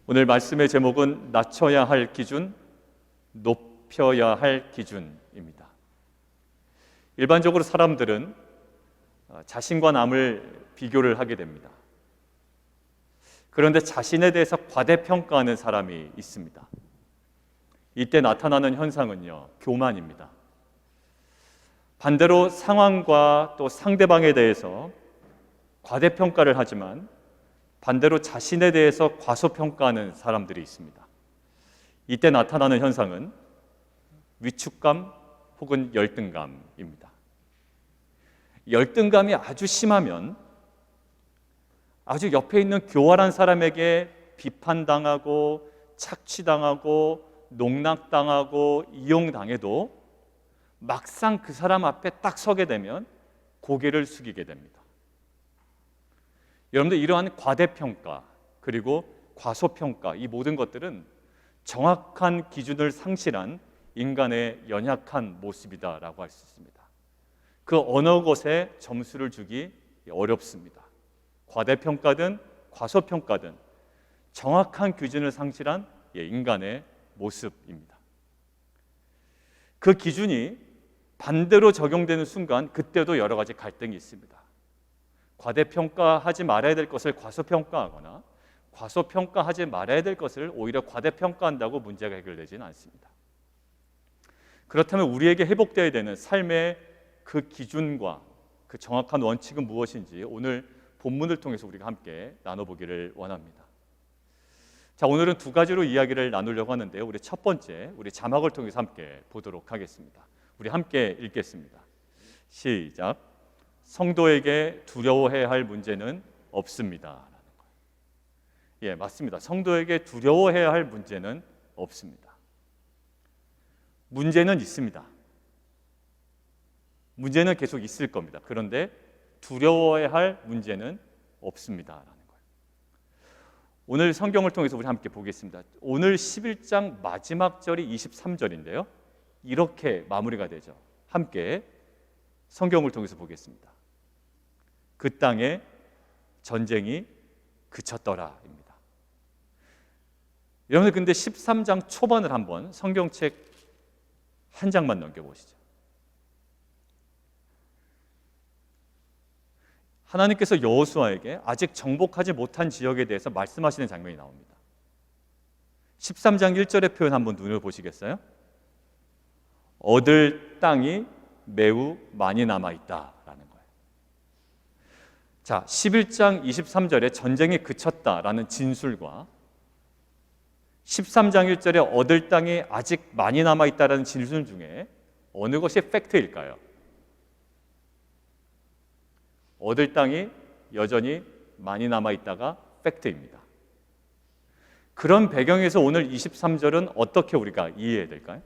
오늘 말씀의 제목은 낮춰야 할 기준, 높여야 할 기준입니다. 일반적으로 사람들은 자신과 남을 비교를 하게 됩니다. 그런데 자신에 대해서 과대평가하는 사람이 있습니다. 이때 나타나는 현상은요, 교만입니다. 반대로 상황과 또 상대방에 대해서 과대평가를 하지만 반대로 자신에 대해서 과소평가하는 사람들이 있습니다. 이때 나타나는 현상은 위축감 혹은 열등감입니다. 열등감이 아주 심하면 아주 옆에 있는 교활한 사람에게 비판당하고 착취당하고 농락당하고 이용당해도 막상 그 사람 앞에 딱 서게 되면 고개를 숙이게 됩니다. 여러분들, 이러한 과대평가 그리고 과소평가, 이 모든 것들은 정확한 기준을 상실한 인간의 연약한 모습이다라고 할 수 있습니다. 그 어느 것에 점수를 주기 어렵습니다. 과대평가든 과소평가든 정확한 기준을 상실한 인간의 모습입니다. 그 기준이 반대로 적용되는 순간 그때도 여러 가지 갈등이 있습니다. 과대평가하지 말아야 될 것을 과소평가하거나 과소평가하지 말아야 될 것을 오히려 과대평가한다고 문제가 해결되지는 않습니다. 그렇다면 우리에게 회복되어야 되는 삶의 그 기준과 그 정확한 원칙은 무엇인지 오늘 본문을 통해서 우리가 함께 나눠보기를 원합니다. 자, 오늘은 두 가지로 이야기를 나누려고 하는데요. 우리 첫 번째, 우리 자막을 통해서 함께 보도록 하겠습니다. 우리 함께 읽겠습니다. 시작. 성도에게 두려워해야 할 문제는 없습니다. 라는 거예요. 예, 맞습니다. 성도에게 두려워해야 할 문제는 없습니다. 문제는 있습니다. 문제는 계속 있을 겁니다. 그런데 두려워해야 할 문제는 없습니다라는 거예요. 오늘 성경을 통해서 우리 함께 보겠습니다. 오늘 11장 마지막 절이 23절인데요. 이렇게 마무리가 되죠. 함께 성경을 통해서 보겠습니다. 그 땅에 전쟁이 그쳤더라입니다. 여러분들, 근데 13장 초반을 한번 성경책 한 장만 넘겨보시죠. 하나님께서 여호수아에게 아직 정복하지 못한 지역에 대해서 말씀하시는 장면이 나옵니다. 13장 1절의 표현 한번 눈을 보시겠어요? 얻을 땅이 매우 많이 남아있다라는 거예요. 자, 11장 23절에 전쟁이 그쳤다라는 진술과 13장 1절에 얻을 땅이 아직 많이 남아있다라는 진술 중에 어느 것이 팩트일까요? 얻을 땅이 여전히 많이 남아있다가 팩트입니다. 그런 배경에서 오늘 23절은 어떻게 우리가 이해해야 될까요?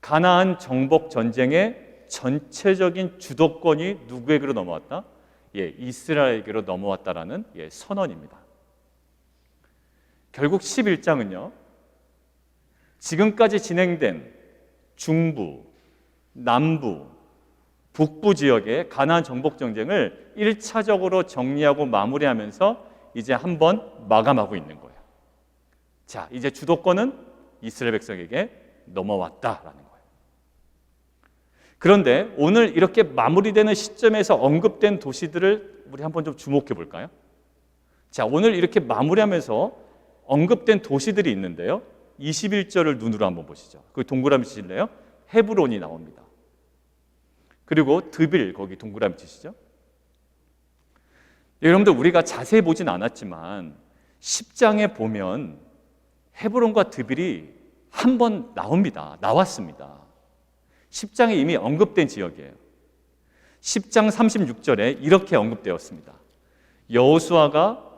가나안 정복 전쟁의 전체적인 주도권이 누구에게로 넘어왔다? 이스라엘에게로 넘어왔다라는 선언입니다. 결국 11장은요, 지금까지 진행된 중부, 남부, 북부 지역의 가나안 정복 전쟁을 1차적으로 정리하고 마무리하면서 이제 한번 마감하고 있는 거예요. 자, 이제 주도권은 이스라엘 백성에게 넘어왔다라는 거예요. 그런데 오늘 이렇게 마무리되는 시점에서 언급된 도시들을 우리 한번 좀 주목해 볼까요? 자, 오늘 이렇게 마무리하면서 언급된 도시들이 있는데요. 21절을 눈으로 한번 보시죠. 그 동그라미 치실래요? 헤브론이 나옵니다. 그리고 드빌, 거기 동그라미 치시죠. 여러분들, 우리가 자세히 보진 않았지만 10장에 보면 헤브론과 드빌이 한 번 나왔습니다. 10장에 이미 언급된 지역이에요. 10장 36절에 이렇게 언급되었습니다. 여호수아가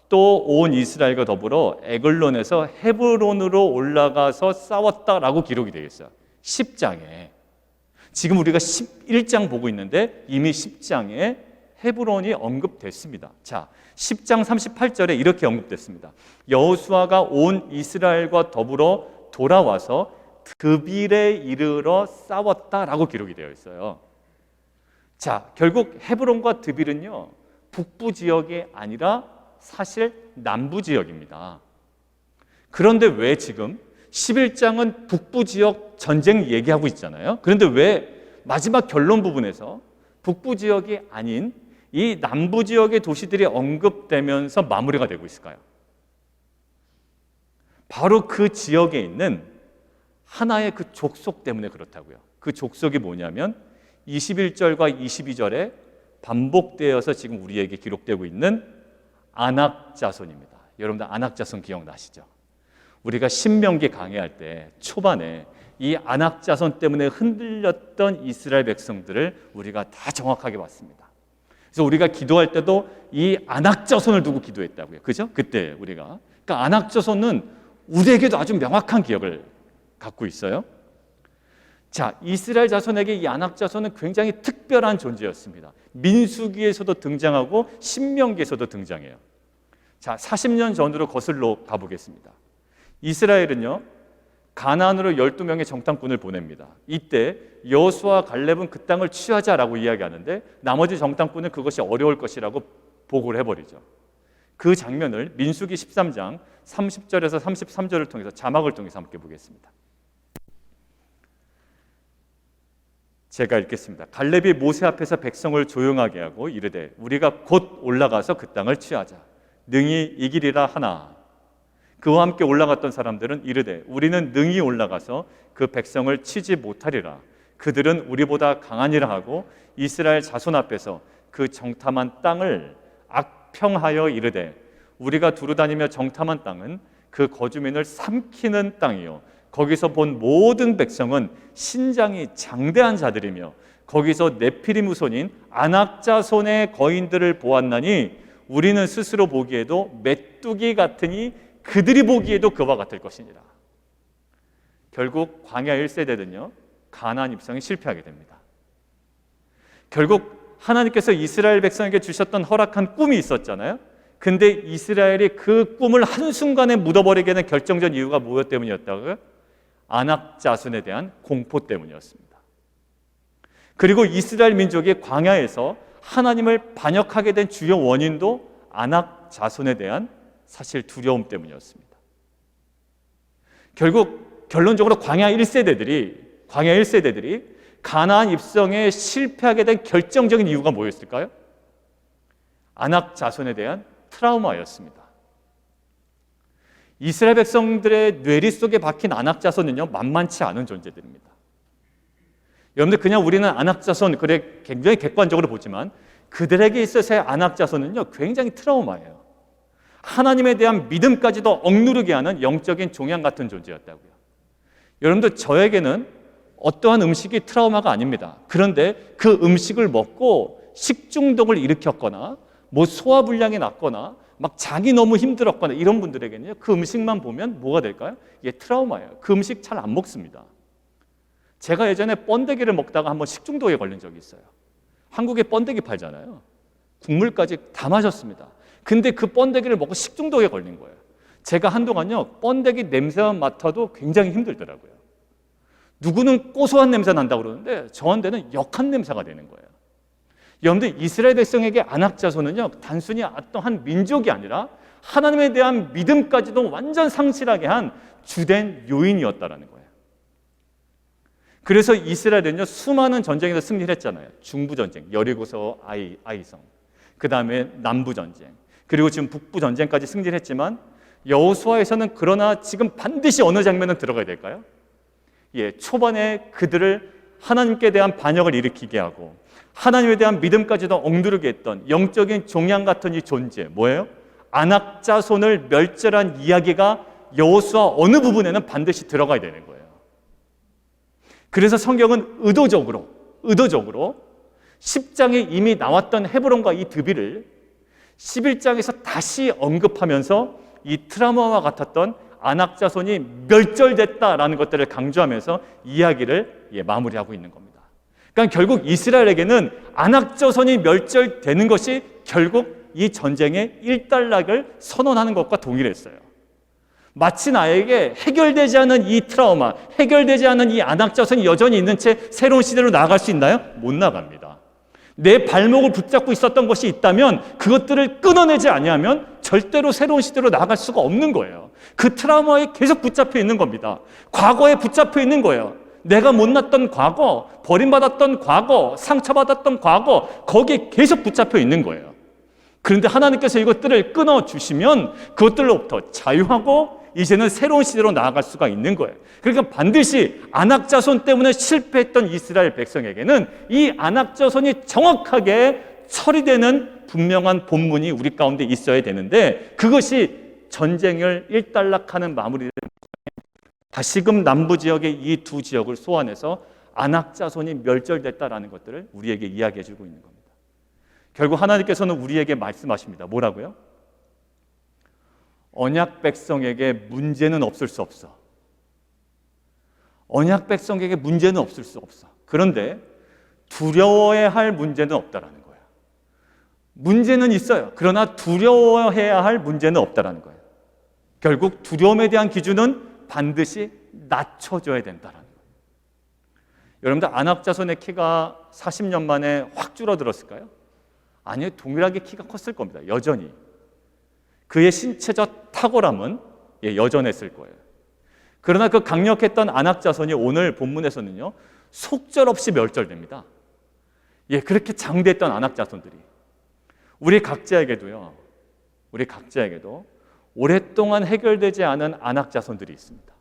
또 온 이스라엘과 더불어 에글론에서 헤브론으로 올라가서 싸웠다라고 기록이 되어 있어요. 10장에. 지금 우리가 11장 보고 있는데 이미 10장에 헤브론이 언급됐습니다. 자, 10장 38절에 이렇게 언급됐습니다. 여호수아가 온 이스라엘과 더불어 돌아와서 드빌에 이르러 싸웠다라고 기록이 되어 있어요. 자, 결국 헤브론과 드빌은요, 북부 지역이 아니라 사실 남부 지역입니다. 그런데 왜 지금 11장은 북부 지역 전쟁 얘기하고 있잖아요. 그런데 왜 마지막 결론 부분에서 북부 지역이 아닌 이 남부 지역의 도시들이 언급되면서 마무리가 되고 있을까요? 바로 그 지역에 있는 하나의 그 족속 때문에 그렇다고요. 그 족속이 뭐냐면 21절과 22절에 반복되어서 지금 우리에게 기록되고 있는 아낙 자손입니다. 여러분들 아낙 자손 기억나시죠? 우리가 신명기 강해할 때 초반에 이 아낙 자손 때문에 흔들렸던 이스라엘 백성들을 우리가 다 정확하게 봤습니다. 그래서 우리가 기도할 때도 이 아낙 자손을 두고 기도했다고요. 그죠? 그때 우리가. 그러니까 아낙 자손은 우리에게도 아주 명확한 기억을 갖고 있어요. 자, 이스라엘 자손에게 이 아낙 자손은 굉장히 특별한 존재였습니다. 민수기에서도 등장하고 신명기에서도 등장해요. 자, 40년 전으로 거슬러 가보겠습니다. 이스라엘은요, 가나안으로 12명의 정탐꾼을 보냅니다. 이때 여호수아와 갈렙은 그 땅을 취하자라고 이야기하는데 나머지 정탐꾼은 그것이 어려울 것이라고 보고를 해버리죠. 그 장면을 민수기 13장 30절에서 33절을 통해서 자막을 통해서 함께 보겠습니다. 제가 읽겠습니다. 갈렙이 모세 앞에서 백성을 조용하게 하고 이르되 우리가 곧 올라가서 그 땅을 취하자. 능히 이기리라 하나. 그와 함께 올라갔던 사람들은 이르되 우리는 능히 올라가서 그 백성을 치지 못하리라. 그들은 우리보다 강하니라 하고 이스라엘 자손 앞에서 그 정탐한 땅을 악평하여 이르되 우리가 두루다니며 정탐한 땅은 그 거주민을 삼키는 땅이요 거기서 본 모든 백성은 신장이 장대한 자들이며 거기서 네피림 후손인 아낙 자손의 거인들을 보았나니 우리는 스스로 보기에도 메뚜기 같으니 그들이 보기에도 그와 같을 것이니라. 결국 광야 1세대는요 가나안 입성에 실패하게 됩니다. 결국 하나님께서 이스라엘 백성에게 주셨던 허락한 꿈이 있었잖아요. 근데 이스라엘이 그 꿈을 한순간에 묻어버리게 된 결정적 이유가 무엇 때문이었다고요? 아낙 자손에 대한 공포 때문이었습니다. 그리고 이스라엘 민족이 광야에서 하나님을 반역하게 된 주요 원인도 아낙 자손에 대한 사실 두려움 때문이었습니다. 결국 결론적으로 광야 1세대들이 가나안 입성에 실패하게 된 결정적인 이유가 뭐였을까요? 아낙 자손에 대한 트라우마였습니다. 이스라엘 백성들의 뇌리 속에 박힌 아낙 자손은요 만만치 않은 존재들입니다. 여러분들 그냥 우리는 아낙 자손 그래 굉장히 객관적으로 보지만 그들에게 있어서의 아낙 자손은요 굉장히 트라우마예요. 하나님에 대한 믿음까지도 억누르게 하는 영적인 종양 같은 존재였다고요. 여러분들 저에게는 어떠한 음식이 트라우마가 아닙니다. 그런데 그 음식을 먹고 식중독을 일으켰거나 뭐 소화불량이 났거나 막 자기 너무 힘들었거나 이런 분들에게는요 그 음식만 보면 뭐가 될까요? 이게 트라우마예요. 그 음식 잘 안 먹습니다. 제가 예전에 번데기를 먹다가 한번 식중독에 걸린 적이 있어요. 한국에 번데기 팔잖아요. 국물까지 다 마셨습니다. 근데 그 번데기를 먹고 식중독에 걸린 거예요. 제가 한동안요 번데기 냄새만 맡아도 굉장히 힘들더라고요. 누구는 고소한 냄새 난다고 그러는데 저한테는 역한 냄새가 되는 거예요. 여러분들 이스라엘 백성에게 아낙 자손은요 단순히 어떠한 민족이 아니라 하나님에 대한 믿음까지도 완전 상실하게 한 주된 요인이었다라는 거예요. 그래서 이스라엘은요 수많은 전쟁에서 승리를 했잖아요. 중부전쟁, 여리고서 아이성, 그 다음에 남부전쟁, 그리고 지금 북부전쟁까지 승리를 했지만 여호수아에서는 그러나 지금 반드시 어느 장면은 들어가야 될까요? 초반에 그들을 하나님께 대한 반역을 일으키게 하고 하나님에 대한 믿음까지도 억누르게 했던 영적인 종양 같은 이 존재 뭐예요? 아낙 자손을 멸절한 이야기가 여호수아 어느 부분에는 반드시 들어가야 되는 거예요. 그래서 성경은 의도적으로 10장에 이미 나왔던 헤브론과 이 드비를 11장에서 다시 언급하면서 이 트라우마와 같았던 아낙 자손이 멸절됐다라는 것들을 강조하면서 이야기를 마무리하고 있는 겁니다. 그러니까 결국 이스라엘에게는 아낙 자손이 멸절되는 것이 결국 이 전쟁의 일단락을 선언하는 것과 동일했어요. 마치 나에게 해결되지 않은 이 트라우마, 해결되지 않은 이 아낙 자손이 여전히 있는 채 새로운 시대로 나아갈 수 있나요? 못 나갑니다. 내 발목을 붙잡고 있었던 것이 있다면 그것들을 끊어내지 아니하면 절대로 새로운 시대로 나아갈 수가 없는 거예요. 그 트라우마에 계속 붙잡혀 있는 겁니다. 과거에 붙잡혀 있는 거예요. 내가 못났던 과거, 버림받았던 과거, 상처받았던 과거, 거기에 계속 붙잡혀 있는 거예요. 그런데 하나님께서 이것들을 끊어주시면 그것들로부터 자유하고 이제는 새로운 시대로 나아갈 수가 있는 거예요. 그러니까 반드시 안악자손 때문에 실패했던 이스라엘 백성에게는 이 안악자손이 정확하게 처리되는 분명한 본문이 우리 가운데 있어야 되는데, 그것이 전쟁을 일단락하는 마무리된 다시금 남부 지역의 이 두 지역을 소환해서 안악자손이 멸절됐다라는 것들을 우리에게 이야기해 주고 있는 겁니다. 결국 하나님께서는 우리에게 말씀하십니다. 뭐라고요? 언약 백성에게 문제는 없을 수 없어. 언약 백성에게 문제는 없을 수 없어. 그런데 두려워해야 할 문제는 없다라는 거예요. 문제는 있어요. 그러나 두려워해야 할 문제는 없다라는 거예요. 결국 두려움에 대한 기준은 반드시 낮춰줘야 된다라는 거예요. 여러분들 안악자손의 키가 40년 만에 확 줄어들었을까요? 아니요, 동일하게 키가 컸을 겁니다. 여전히. 그의 신체적 탁월함은 여전했을 거예요. 그러나 그 강력했던 안악자손이 오늘 본문에서는요, 속절없이 멸절됩니다. 그렇게 장대했던 안악자손들이 우리 각자에게도 오랫동안 해결되지 않은 안악자손들이 있습니다.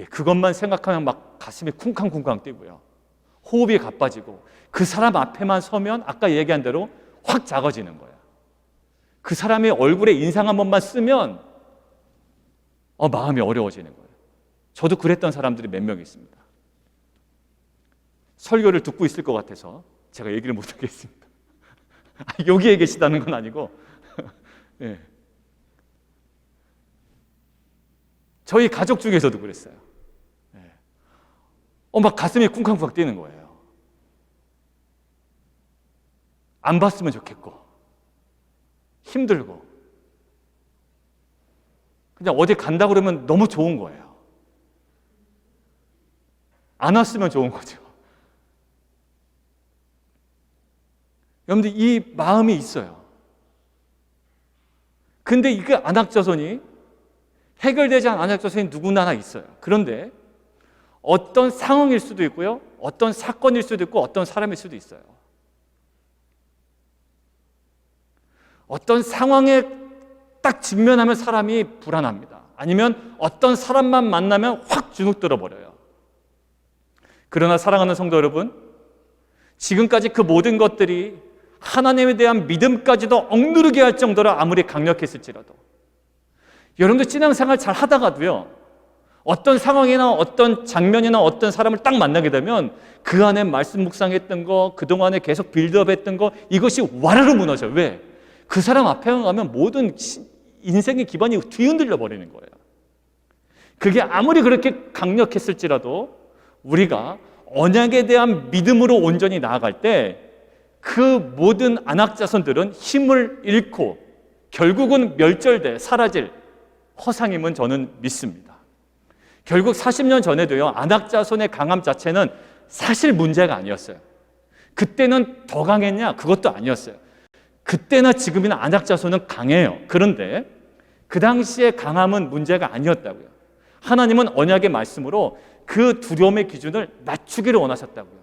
그것만 생각하면 막 가슴이 쿵쾅쿵쾅 뛰고요, 호흡이 가빠지고, 그 사람 앞에만 서면 아까 얘기한 대로 확 작아지는 거예요. 그 사람의 얼굴에 인상 한 번만 쓰면 마음이 어려워지는 거예요. 저도 그랬던 사람들이 몇 명 있습니다. 설교를 듣고 있을 것 같아서 제가 얘기를 못 하겠습니다. 여기에 계시다는 건 아니고 네. 저희 가족 중에서도 그랬어요. 막 가슴이 쿵쾅쿵쾅 뛰는 거예요. 안 봤으면 좋겠고, 힘들고, 그냥 어디 간다 그러면 너무 좋은 거예요. 안 왔으면 좋은 거죠. 여러분들, 이 마음이 있어요. 근데 이게 안악자손이 해결되지 않은 안악자손이 누구나 있어요. 그런데 어떤 상황일 수도 있고요, 어떤 사건일 수도 있고, 어떤 사람일 수도 있어요. 어떤 상황에 딱 직면하면 사람이 불안합니다. 아니면 어떤 사람만 만나면 확 주눅 들어버려요. 그러나 사랑하는 성도 여러분, 지금까지 그 모든 것들이 하나님에 대한 믿음까지도 억누르게 할 정도로 아무리 강력했을지라도, 여러분들 신앙생활 잘 하다가도요, 어떤 상황이나 어떤 장면이나 어떤 사람을 딱 만나게 되면 그 안에 말씀 묵상했던 거, 그동안에 계속 빌드업했던 거, 이것이 와르르 무너져요. 왜? 그 사람 앞에 가면 모든 인생의 기반이 뒤흔들려 버리는 거예요. 그게 아무리 그렇게 강력했을지라도 우리가 언약에 대한 믿음으로 온전히 나아갈 때 그 모든 안악자손들은 힘을 잃고 결국은 멸절돼 사라질 허상임은 저는 믿습니다. 결국 40년 전에도요, 안악자손의 강함 자체는 사실 문제가 아니었어요. 그때는 더 강했냐? 그것도 아니었어요. 그때나 지금이나 안악자손은 강해요. 그런데 그 당시의 강함은 문제가 아니었다고요. 하나님은 언약의 말씀으로 그 두려움의 기준을 낮추기를 원하셨다고요.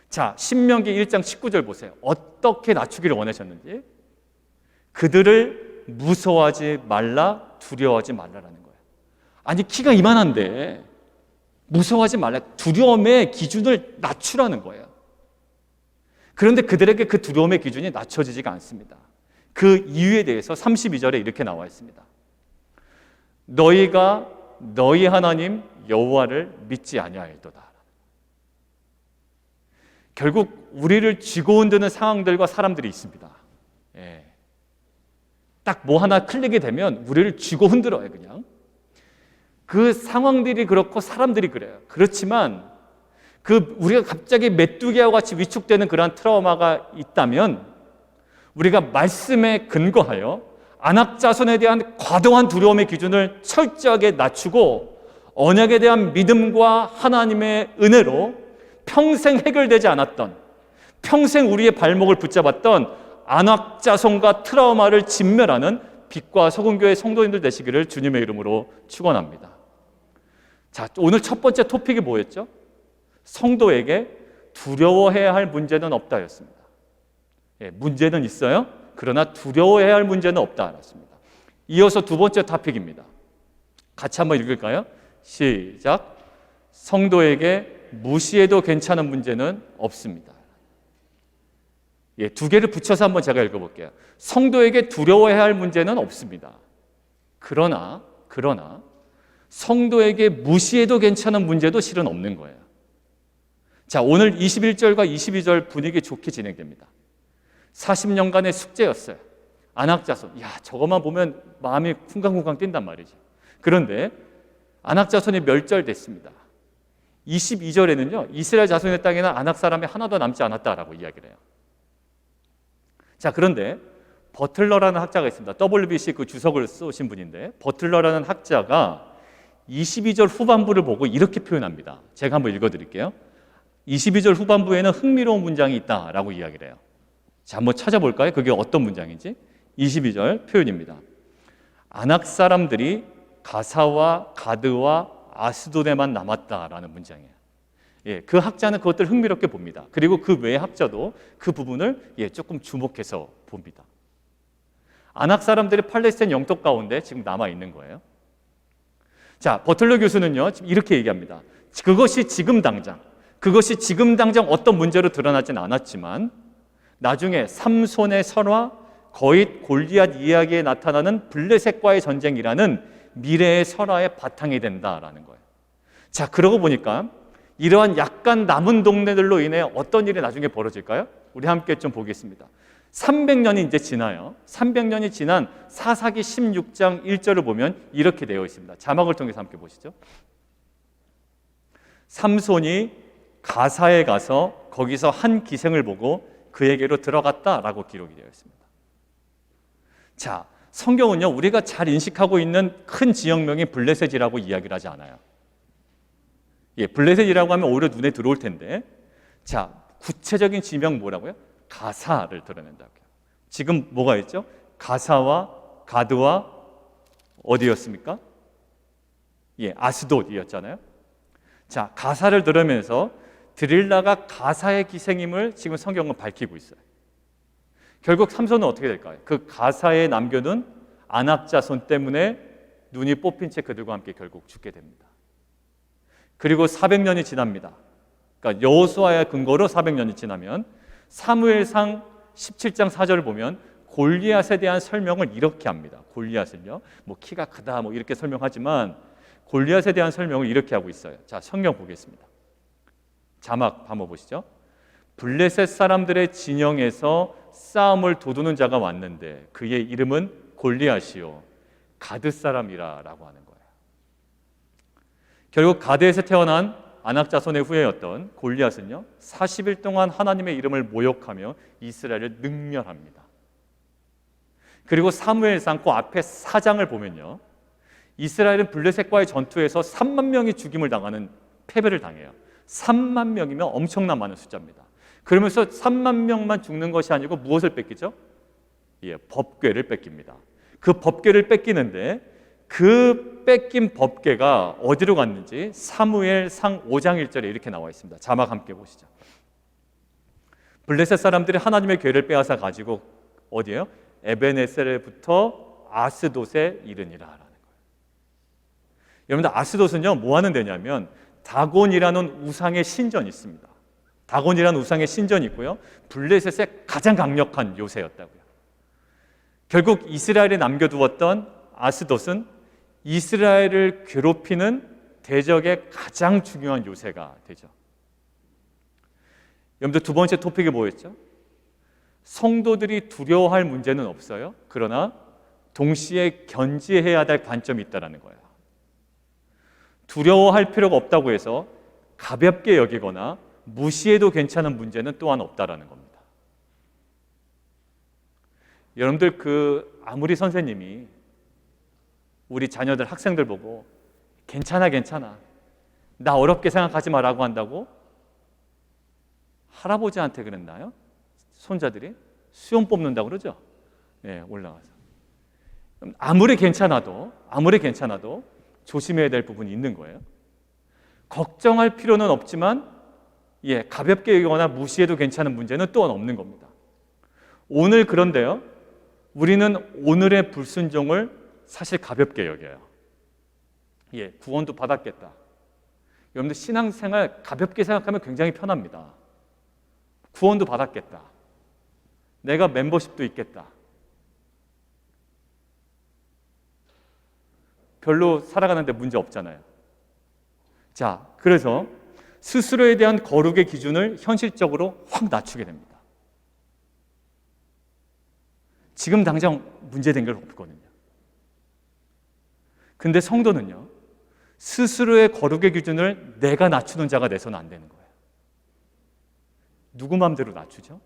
자, 신명기 1장 19절 보세요. 어떻게 낮추기를 원하셨는지. 그들을 무서워하지 말라, 두려워하지 말라라는 거예요. 아니, 키가 이만한데 무서워하지 말라, 두려움의 기준을 낮추라는 거예요. 그런데 그들에게 그 두려움의 기준이 낮춰지지가 않습니다. 그 이유에 대해서 32절에 이렇게 나와 있습니다. 너희가 너희 하나님 여호와를 믿지 아니하였도다. 결국 우리를 쥐고 흔드는 상황들과 사람들이 있습니다. 딱 뭐 하나 클릭이 되면 우리를 쥐고 흔들어요. 그냥 그 상황들이 그렇고 사람들이 그래요. 그렇지만 우리가 갑자기 메뚜기와 같이 위축되는 그러한 트라우마가 있다면 우리가 말씀에 근거하여 안악자손에 대한 과도한 두려움의 기준을 철저하게 낮추고 언약에 대한 믿음과 하나님의 은혜로 평생 해결되지 않았던, 평생 우리의 발목을 붙잡았던 안악자손과 트라우마를 진멸하는 빛과 소금교회 성도님들 되시기를 주님의 이름으로 축원합니다. 자, 오늘 첫 번째 토픽이 뭐였죠? 성도에게 두려워해야 할 문제는 없다였습니다. 예, 문제는 있어요. 그러나 두려워해야 할 문제는 없다였습니다. 이어서 두 번째 토픽입니다. 같이 한번 읽을까요? 시작. 성도에게 무시해도 괜찮은 문제는 없습니다. 예, 두 개를 붙여서 한번 제가 읽어볼게요. 성도에게 두려워해야 할 문제는 없습니다. 그러나 성도에게 무시해도 괜찮은 문제도 실은 없는 거예요. 자, 오늘 21절과 22절 분위기 좋게 진행됩니다. 40년간의 숙제였어요. 안악자손. 야, 저것만 보면 마음이 쿵강쿵강 뛴단 말이죠. 그런데 안악자손이 멸절됐습니다. 22절에는요, 이스라엘 자손의 땅에는 안악 사람이 하나도 남지 않았다라고 이야기를 해요. 자, 그런데 버틀러라는 학자가 있습니다. WBC 그 주석을 쏘신 분인데, 버틀러라는 학자가 22절 후반부를 보고 이렇게 표현합니다. 제가 한번 읽어드릴게요. 22절 후반부에는 흥미로운 문장이 있다라고 이야기를 해요. 자, 한번 찾아볼까요? 그게 어떤 문장인지. 22절 표현입니다. 아낙 사람들이 가사와 가드와 아스돗에만 남았다라는 문장이에요. 예, 그 학자는 그것들을 흥미롭게 봅니다. 그리고 그 외의 학자도 그 부분을 조금 주목해서 봅니다. 아낙 사람들이 팔레스타인 영토 가운데 지금 남아 있는 거예요. 자, 버틀러 교수는요, 지금 이렇게 얘기합니다. 그것이 지금 당장 어떤 문제로 드러나진 않았지만 나중에 삼손의 설화, 거짓 골리앗 이야기에 나타나는 블레셋과의 전쟁이라는 미래의 설화의 바탕이 된다라는 거예요. 자, 그러고 보니까 이러한 약간 남은 동네들로 인해 어떤 일이 나중에 벌어질까요? 우리 함께 좀 보겠습니다. 300년이 이제 지나요. 300년이 지난 사사기 16장 1절을 보면 이렇게 되어 있습니다. 자막을 통해서 함께 보시죠. 삼손이 가사에 가서 거기서 한 기생을 보고 그에게로 들어갔다라고 기록이 되어 있습니다. 자, 성경은요, 우리가 잘 인식하고 있는 큰 지역명이 블레셋이라고 이야기를 하지 않아요. 예, 블레셋이라고 하면 오히려 눈에 들어올 텐데, 자, 구체적인 지명 뭐라고요? 가사를 드러낸다고요. 지금 뭐가 있죠? 가사와 가드와 어디였습니까? 예, 아스돗이었잖아요. 자, 가사를 들으면서 드릴라가 가사의 기생임을 지금 성경은 밝히고 있어요. 결국 삼손은 어떻게 될까요? 그 가사에 남겨둔 안악자손 때문에 눈이 뽑힌 채 그들과 함께 결국 죽게 됩니다. 그리고 400년이 지납니다. 그러니까 여호수아의 근거로 400년이 지나면 사무엘상 17장 4절을 보면 골리앗에 대한 설명을 이렇게 합니다. 골리앗을요, 뭐 키가 크다 뭐 이렇게 설명하지만 골리앗에 대한 설명을 이렇게 하고 있어요. 자, 성경 보겠습니다. 자막 한번 보시죠. 블레셋 사람들의 진영에서 싸움을 도두는 자가 왔는데 그의 이름은 골리앗이요 가드 사람이라라고 하는 거예요. 결국 가드에서 태어난 아낙 자손의 후예였던 골리앗은요, 40일 동안 하나님의 이름을 모욕하며 이스라엘을 능멸합니다. 그리고 사무엘상 그 앞에 4장을 보면요, 이스라엘은 블레셋과의 전투에서 3만 명이 죽임을 당하는 패배를 당해요. 3만 명이면 엄청난 많은 숫자입니다. 그러면서 3만 명만 죽는 것이 아니고 무엇을 뺏기죠? 예, 법궤를 뺏깁니다. 그 법궤를 뺏기는데 그 뺏긴 법궤가 어디로 갔는지 사무엘상 5장 1절에 이렇게 나와 있습니다. 자막 함께 보시죠. 블레셋 사람들이 하나님의 궤를 빼앗아 가지고 어디예요? 에베네셀부터 아스돗에 이르니라라는 거예요. 여러분들, 아스돗은요, 뭐 하는 데냐면 다곤이라는 우상의 신전이 있습니다. 다곤이라는 우상의 신전이 있고요, 블레셋의 가장 강력한 요새였다고요. 결국 이스라엘에 남겨두었던 아스돗은 이스라엘을 괴롭히는 대적의 가장 중요한 요새가 되죠. 여러분들, 두 번째 토픽이 뭐였죠? 성도들이 두려워할 문제는 없어요. 그러나 동시에 견지해야 될 관점이 있다는 거예요. 두려워할 필요가 없다고 해서 가볍게 여기거나 무시해도 괜찮은 문제는 또한 없다라는 겁니다. 여러분들, 아무리 선생님이 우리 자녀들, 학생들 보고 괜찮아 나 어렵게 생각하지 마라고 한다고 할아버지한테 그랬나요? 손자들이 수염 뽑는다고 그러죠? 예, 올라가서. 아무리 괜찮아도 조심해야 될 부분이 있는 거예요. 걱정할 필요는 없지만 가볍게 여기거나 무시해도 괜찮은 문제는 또한 없는 겁니다. 오늘 그런데요, 우리는 오늘의 불순종을 사실 가볍게 여겨요. 구원도 받았겠다. 여러분들 신앙생활 가볍게 생각하면 굉장히 편합니다. 구원도 받았겠다. 내가 멤버십도 있겠다. 별로 살아가는데 문제 없잖아요. 자, 그래서 스스로에 대한 거룩의 기준을 현실적으로 확 낮추게 됩니다. 지금 당장 문제된 게 없거든요. 근데 성도는요, 스스로의 거룩의 기준을 내가 낮추는 자가 돼서는 안 되는 거예요. 누구 마음대로 낮추죠?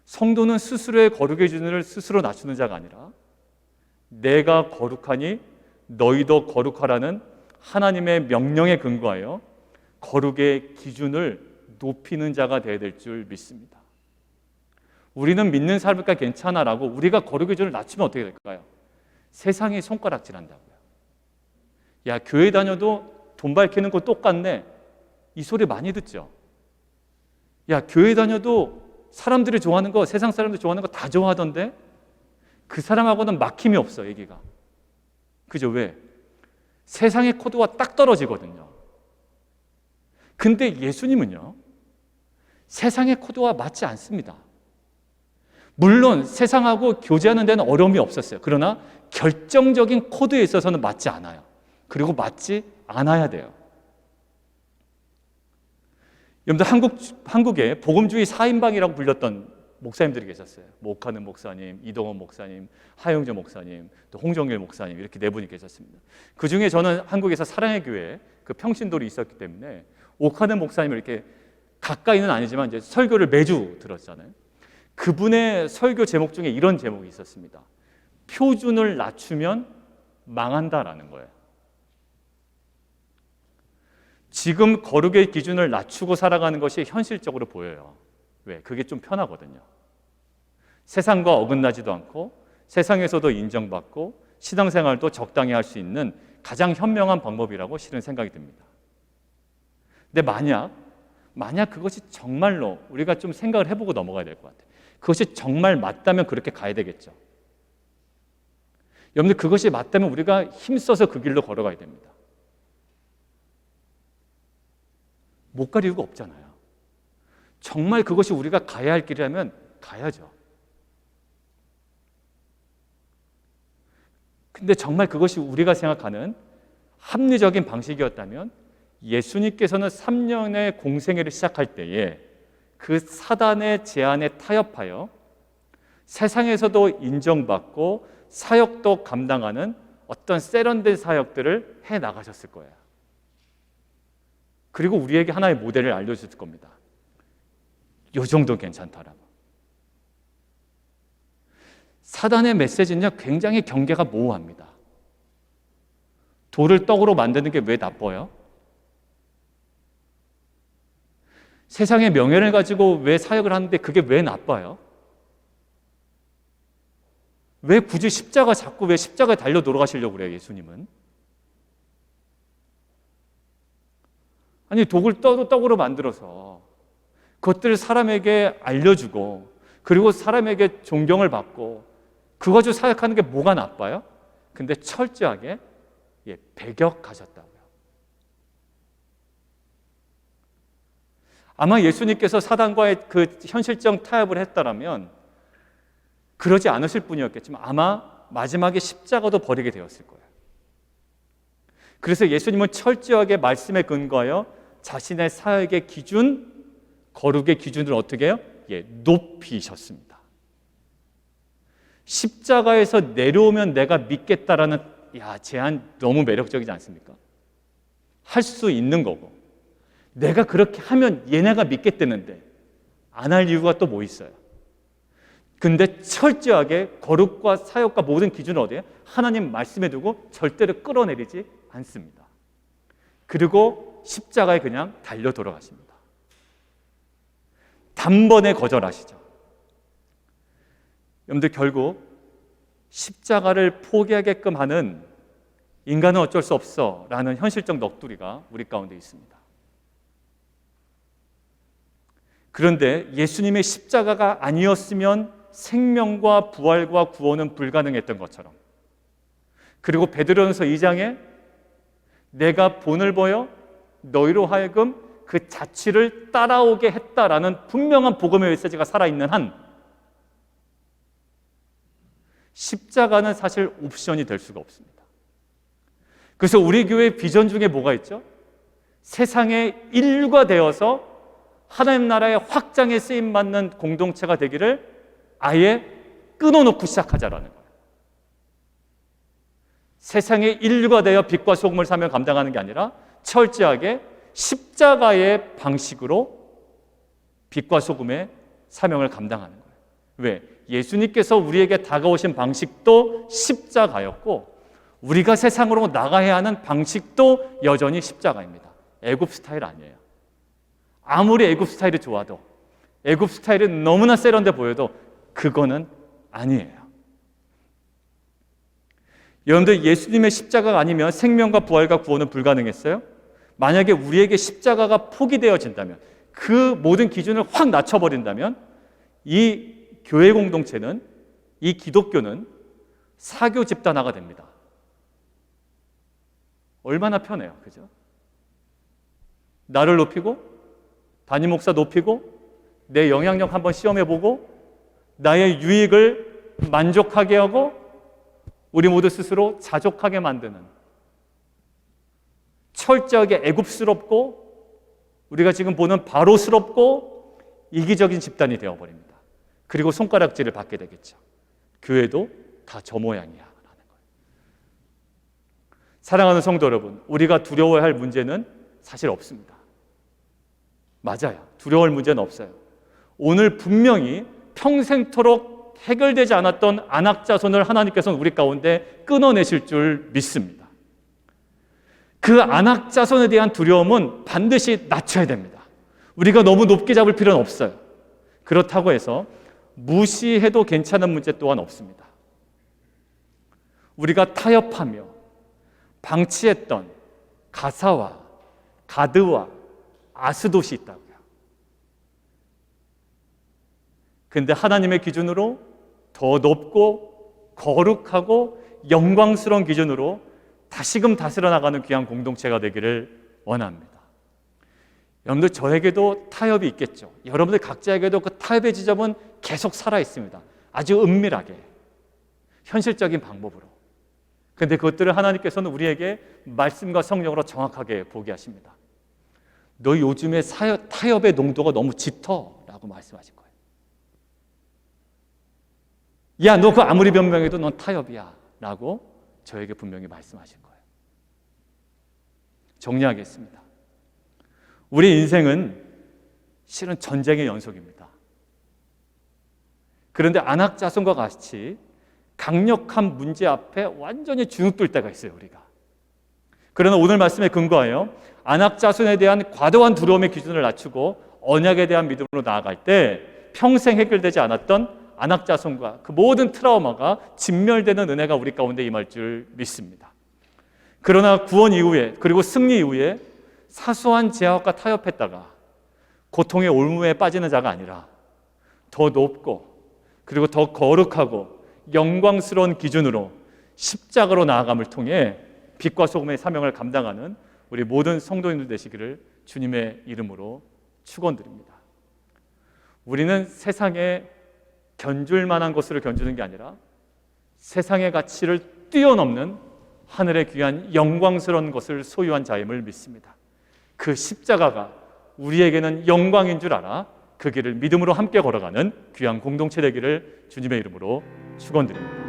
성도는 스스로의 거룩의 기준을 스스로 낮추는 자가 아니라 내가 거룩하니 너희도 거룩하라는 하나님의 명령에 근거하여 거룩의 기준을 높이는 자가 되어야 될 줄 믿습니다. 우리는 믿는 사람이니까 괜찮아라고 우리가 거룩의 기준을 낮추면 어떻게 될까요? 세상이 손가락질한다고요. 야, 교회 다녀도 돈 밝히는 거 똑같네. 이 소리 많이 듣죠? 야, 교회 다녀도 사람들이 좋아하는 거, 세상 사람들이 좋아하는 거 다 좋아하던데 그 사람하고는 막힘이 없어, 얘기가. 그죠? 왜? 세상의 코드와 딱 떨어지거든요. 근데 예수님은요, 세상의 코드와 맞지 않습니다. 물론 세상하고 교제하는 데는 어려움이 없었어요. 그러나 결정적인 코드에 있어서는 맞지 않아요. 그리고 맞지 않아야 돼요. 여러분들 한국에 복음주의 4인방이라고 불렸던 목사님들이 계셨어요. 오카는 목사님, 이동원 목사님, 하영재 목사님, 또 홍정일 목사님, 이렇게 네 분이 계셨습니다. 그 중에 저는 한국에서 사랑의 교회 그 평신도로 있었기 때문에 오카는 목사님을 이렇게 가까이는 아니지만 이제 설교를 매주 들었잖아요. 그분의 설교 제목 중에 이런 제목이 있었습니다. 표준을 낮추면 망한다라는 거예요. 지금 거룩의 기준을 낮추고 살아가는 것이 현실적으로 보여요. 왜? 그게 좀 편하거든요. 세상과 어긋나지도 않고 세상에서도 인정받고 신앙생활도 적당히 할 수 있는 가장 현명한 방법이라고 실은 생각이 듭니다. 근데 만약 그것이 정말로 우리가 좀 생각을 해보고 넘어가야 될 것 같아요. 그것이 정말 맞다면 그렇게 가야 되겠죠. 여러분들, 그것이 맞다면 우리가 힘써서 그 길로 걸어가야 됩니다. 못 갈 이유가 없잖아요. 정말 그것이 우리가 가야 할 길이라면 가야죠. 근데 정말 그것이 우리가 생각하는 합리적인 방식이었다면 예수님께서는 3년의 공생애를 시작할 때에 그 사단의 제안에 타협하여 세상에서도 인정받고 사역도 감당하는 어떤 세련된 사역들을 해 나가셨을 거예요. 그리고 우리에게 하나의 모델을 알려주실 겁니다. 요 정도 괜찮다라고. 사단의 메시지는요, 굉장히 경계가 모호합니다. 돌을 떡으로 만드는 게 왜 나빠요? 세상의 명예를 가지고 왜 사역을 하는데 그게 왜 나빠요? 왜 굳이 자꾸 왜 십자가에 달려 돌아가시려고 그래요, 예수님은? 아니, 독을 떡으로 만들어서 그것들을 사람에게 알려주고 그리고 사람에게 존경을 받고 그거 가지고 사역하는 게 뭐가 나빠요? 근데 철저하게 배격하셨다고요. 아마 예수님께서 사단과의 그 현실적 타협을 했다라면 그러지 않으실 분이었겠지만 아마 마지막에 십자가도 버리게 되었을 거예요. 그래서 예수님은 철저하게 말씀에 근거하여 자신의 사역의 기준, 거룩의 기준을 어떻게 해요? 높이셨습니다. 십자가에서 내려오면 내가 믿겠다라는 제안 너무 매력적이지 않습니까? 할 수 있는 거고 내가 그렇게 하면 얘네가 믿겠다는데 안 할 이유가 또 뭐 있어요? 근데 철저하게 거룩과 사역과 모든 기준은 어디에요? 하나님 말씀에 두고 절대로 끌어내리지 않습니다. 그리고 십자가에 그냥 달려 돌아가십니다. 단번에 거절하시죠. 여러분들, 결국 십자가를 포기하게끔 하는 인간은 어쩔 수 없어 라는 현실적 넋두리가 우리 가운데 있습니다. 그런데 예수님의 십자가가 아니었으면 생명과 부활과 구원은 불가능했던 것처럼, 그리고 베드로전서 2장에 내가 본을 보여 너희로 하여금 그 자취를 따라오게 했다라는 분명한 복음의 메시지가 살아있는 한, 십자가는 사실 옵션이 될 수가 없습니다. 그래서 우리 교회 비전 중에 뭐가 있죠? 세상에 일과되어서 하나님 나라의 확장에 쓰임받는 공동체가 되기를 아예 끊어놓고 시작하자라는 거예요. 세상에 일과되어 빛과 소금을 사명 감당하는 게 아니라 철저하게 십자가의 방식으로 빛과 소금의 사명을 감당하는 거예요. 왜? 예수님께서 우리에게 다가오신 방식도 십자가였고, 우리가 세상으로 나가야 하는 방식도 여전히 십자가입니다. 애굽 스타일 아니에요. 아무리 애굽 스타일이 좋아도, 애굽 스타일이 너무나 세련돼 보여도 그거는 아니에요. 여러분들, 예수님의 십자가가 아니면 생명과 부활과 구원은 불가능했어요? 만약에 우리에게 십자가가 포기되어진다면, 그 모든 기준을 확 낮춰버린다면, 이 교회 공동체는, 이 기독교는 사교 집단화가 됩니다. 얼마나 편해요, 그죠? 나를 높이고, 담임 목사 높이고, 내 영향력 한번 시험해보고, 나의 유익을 만족하게 하고, 우리 모두 스스로 자족하게 만드는, 철저하게 애굽스럽고 우리가 지금 보는 바로스럽고 이기적인 집단이 되어버립니다. 그리고 손가락질을 받게 되겠죠. 교회도 다 저 모양이야 라는 거예요. 사랑하는 성도 여러분, 우리가 두려워야 할 문제는 사실 없습니다. 맞아요. 두려워할 문제는 없어요. 오늘 분명히 평생토록 해결되지 않았던 안악자손을 하나님께서는 우리 가운데 끊어내실 줄 믿습니다. 그 안악자손에 대한 두려움은 반드시 낮춰야 됩니다. 우리가 너무 높게 잡을 필요는 없어요. 그렇다고 해서 무시해도 괜찮은 문제 또한 없습니다. 우리가 타협하며 방치했던 가사와 가드와 아스돗이 있다고요. 근데 하나님의 기준으로 더 높고 거룩하고 영광스러운 기준으로 다시금 다스려 나가는 귀한 공동체가 되기를 원합니다. 여러분들, 저에게도 타협이 있겠죠. 여러분들 각자에게도 그 타협의 지점은 계속 살아 있습니다. 아주 은밀하게, 현실적인 방법으로. 그런데 그것들을 하나님께서는 우리에게 말씀과 성령으로 정확하게 보게 하십니다. 너 요즘에 타협의 농도가 너무 짙어 라고 말씀하실 거예요. 야, 너 그거 아무리 변명해도 넌 타협이야 라고 저에게 분명히 말씀하실 거예요. 정리하겠습니다. 우리 인생은 실은 전쟁의 연속입니다. 그런데 안악자손과 같이 강력한 문제 앞에 완전히 주눅들 때가 있어요, 우리가. 그러나 오늘 말씀에 근거하여 안악자손에 대한 과도한 두려움의 기준을 낮추고 언약에 대한 믿음으로 나아갈 때 평생 해결되지 않았던 안악자손과 그 모든 트라우마가 진멸되는 은혜가 우리 가운데 임할 줄 믿습니다. 그러나 구원 이후에, 그리고 승리 이후에 사소한 제약과 타협했다가 고통의 올무에 빠지는 자가 아니라 더 높고 그리고 더 거룩하고 영광스러운 기준으로 십자가로 나아감을 통해 빛과 소금의 사명을 감당하는 우리 모든 성도님들 되시기를 주님의 이름으로 축원드립니다. 우리는 세상에 견줄 만한 것으로 견주는 게 아니라 세상의 가치를 뛰어넘는 하늘의 귀한 영광스러운 것을 소유한 자임을 믿습니다. 그 십자가가 우리에게는 영광인 줄 알아 그 길을 믿음으로 함께 걸어가는 귀한 공동체 되기를 주님의 이름으로 축원드립니다.